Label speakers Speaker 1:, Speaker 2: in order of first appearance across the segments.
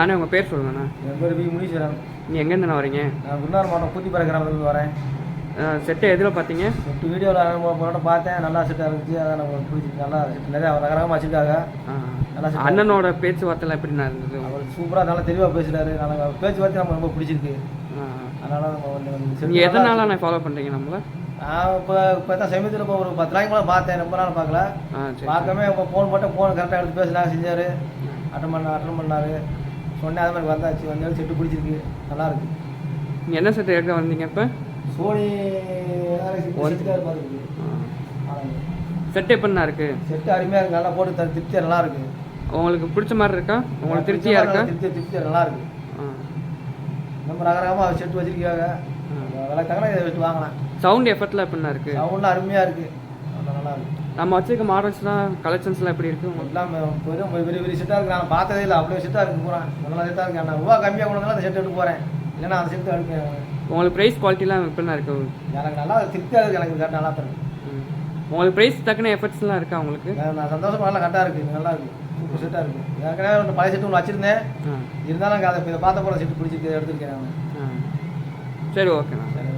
Speaker 1: அண்ணா உங்கள் பேர் சொல்லுங்கண்ணா.
Speaker 2: என் பேர் வி முனீஸ்வரன்.
Speaker 1: நீங்கள் எங்கேருந்துண்ணா வரீங்க?
Speaker 2: நான் குருநார் மாவட்டம் கூத்திப்பாறை கிராமத்துலேருந்து வரேன்.
Speaker 1: செட்டை எதில் பார்த்தீங்க?
Speaker 2: செட்டு வீடியோவில் போட்டு பார்த்தேன், நல்லா செட்டாக இருந்துச்சு. அதான் நமக்கு பிடிச்சிருக்கு. நல்லா செட்டு நிறையா ரகரகமாக வச்சுருக்காங்க. நல்லா
Speaker 1: அண்ணனோட பேச்சுவார்த்தைலாம் எப்படிண்ணா இருந்தது?
Speaker 2: அவர் சூப்பராக நல்லா தெளிவாக பேசுகிறாரு. நல்லா பேச்சுவார்த்தை நம்ம ரொம்ப பிடிச்சிருக்கு. அதனால் நம்ம
Speaker 1: நீங்கள் எத்தனை நாளாக நான் ஃபாலோ பண்ணுறீங்க நம்மளை?
Speaker 2: நான் இப்போ தான் சமயத்தில் இப்போ ஒரு 10 நாளைக்கு மேலே பார்த்தேன். ரொம்ப நாள் பார்க்கல. பார்க்கவே இப்போ ஃபோன் போட்டால் ஃபோன் கரெக்டாக எடுத்து பேசுனாங்க, செஞ்சார். அட்டன் பண்ணார். சொன்னேன், அது மாதிரி வந்தாச்சு. வந்தாலும் செட்டு பிடிச்சிருக்கு, நல்லாயிருக்கு.
Speaker 1: நீங்கள் என்ன செட்டு எடுக்க வந்தீங்க இப்போ?
Speaker 2: சோனி
Speaker 1: செட்டு எப்படிண்ணா இருக்குது?
Speaker 2: செட்டு அருமையாக இருக்குது, நல்லா போட்டு திருப்தியாக நல்லா இருக்குது.
Speaker 1: உங்களுக்கு பிடிச்ச மாதிரி இருக்கா? உங்களுக்கு திருப்தியாக இருக்கா?
Speaker 2: திருப்தியாக நல்லா இருக்குது. நம்ம ரகரகமாக செட்டு வச்சிருக்காங்க. விளக்காக இதை வச்சு வாங்கலாம்.
Speaker 1: சவுண்ட் எஃபெக்ட்லாம் எப்படிண்ணா இருக்குது?
Speaker 2: சவுண்ட்லாம் அருமையாக இருக்குது, நல்லா இருக்குது.
Speaker 1: நம்ம வச்சுருக்க மாடல்ஸ்லாம் கலெக்ஷன்ஸ்லாம் எப்படி இருக்குது?
Speaker 2: எல்லாம் பெரிய பெரிய செட்டாக இருக்குது. நான் பார்த்ததே இல்லை, அப்படியே செட்டாக இருக்குது. போகிறேன் நல்லா செட்டாக இருக்குது. நான் ரூபா கம்மியாக கொண்டு வந்தாலும் அந்த செட்டு எடுத்து போகிறேன், இல்லைன்னா அந்த செட்டு எடுப்பேன்.
Speaker 1: உங்களுக்கு ப்ரைஸ் குவாலிட்டிலாம் எப்படின்னா இருக்குது?
Speaker 2: எனக்கு நல்லா திருப்தியாக இருக்குது. எனக்கு கரெக்டாக நல்லா தருக்கு.
Speaker 1: உங்களுக்கு ப்ரைஸ் தக்கன எஃபெக்ட்ஸ்லாம் இருக்கா உங்களுக்கு?
Speaker 2: நான் சந்தோஷமாக நல்லா கரெக்டாக இருக்குது, நல்லா இருக்குது. சூப்பர் செட்டாக இருக்குது. ஏற்கனவே ஒரு பழைய செட்டு ஒன்று வச்சுருந்தேன். இருந்தாலும் எனக்கு அதை இதை பார்த்த போகிற செட்டு பிடிச்சிருக்கு, எடுத்துருக்கேன் நான்.
Speaker 1: சரி, ஓகேண்ணா.
Speaker 2: சரி.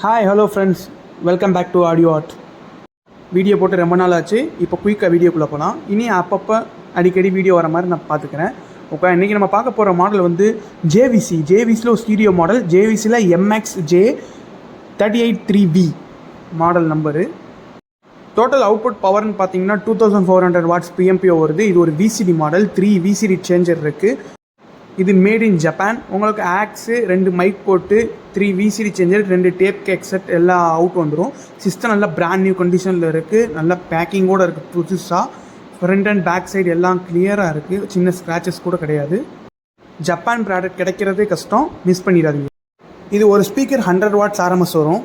Speaker 3: Hi, hello friends, welcome back to audio art. Video போட்டு ரொம்ப நாள் ஆச்சு. இப்போ குயிக்காக வீடியோக்குள்ளே போகலாம். இனி அப்பப்போ அடிக்கடி வீடியோ வர மாதிரி நான் பார்த்துக்கிறேன். ஓகே, இன்றைக்கி நம்ம பார்க்க போகிற மாடல் வந்து ஜேவிசியில் ஒரு ஸ்டீரியோ மாடல். ஜேவிசியில் MXJ383V model number. Total output பவர்னு பார்த்தீங்கன்னா 2400 வாட்ஸ் PMPO வருது. இது ஒரு VCD மாடல். 3 VCD சேஞ்சர் இருக்குது. இது மேட் இன் ஜப்பான். உங்களுக்கு ஆக்ஸு, 2 மைக் போட்டு, 3 VCD சேஞ்சர், 2 டேப் கேக் செட் எல்லாம் அவுட் வந்துடும். சிஸ்டம் நல்லா பிராண்ட் நியூ கண்டிஷனில் இருக்குது. நல்லா பேக்கிங்கோடு இருக்குது புதுசாக. ஃப்ரண்ட் அண்ட் பேக் சைடு எல்லாம் கிளியராக இருக்குது. சின்ன ஸ்க்ராச்சஸ் கூட கிடையாது. ஜப்பான் ப்ராடக்ட் கிடைக்கிறதே கஷ்டம், மிஸ் பண்ணிடாதீங்க. இது ஒரு ஸ்பீக்கர் 100 வாட்ஸ் RMS வரும்.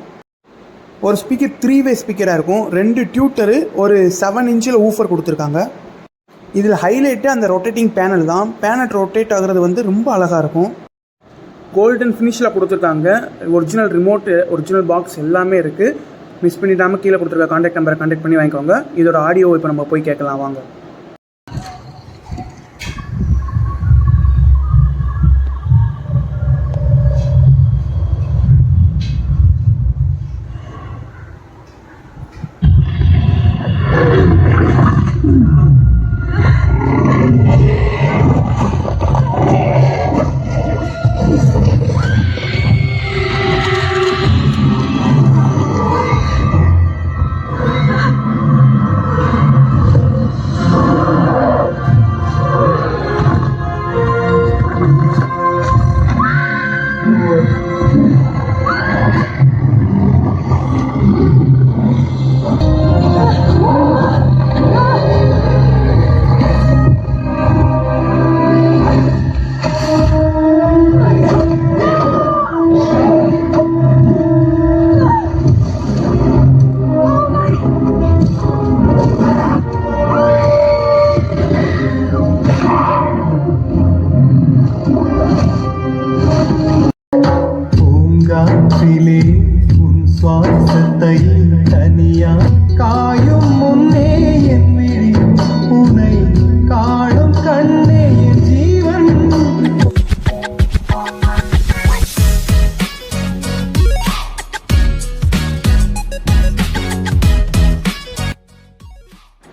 Speaker 3: ஒரு ஸ்பீக்கர் 3-வே ஸ்பீக்கராக இருக்கும். 2 டியூட்டரு, ஒரு 7 இன்ச்சில் ஊஃபர் கொடுத்துருக்காங்க. இதில் ஹைலைட்டு அந்த ரொட்டேட்டிங் பேனல் தான். பேனல் ரொட்டேட் ஆகுறது வந்து ரொம்ப அழகாக இருக்கும். கோல்டன் ஃபினிஷில் கொடுத்துருக்காங்க. ஒரிஜினல் ரிமோட்டு, ஒரிஜினல் பாக்ஸ் எல்லாமே இருக்குது. மிஸ் பண்ணிடாமல் கீழே கொடுத்துருக்க கான்டாக்ட் நம்பரை கான்டாக்ட் பண்ணி வாங்கிக்கோங்க. இதோட ஆடியோ இப்போ நம்ம போய் கேட்கலாம் வாங்க.
Speaker 4: சுவாசத்தை தனியா காயும் முன்னே என் விழி உனை காணும் கண்ணே என் ஜீவன்.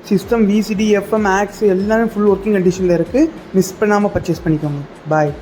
Speaker 3: சிஸ்டம், விசிடி, எஃப்எம், ஆக்ஸ் எல்லாமே ஃபுல் ஒர்க்கிங் கண்டிஷனில் இருக்குது. மிஸ் பண்ணாமல் பர்ச்சேஸ் பண்ணிக்கோங்க. பாய்.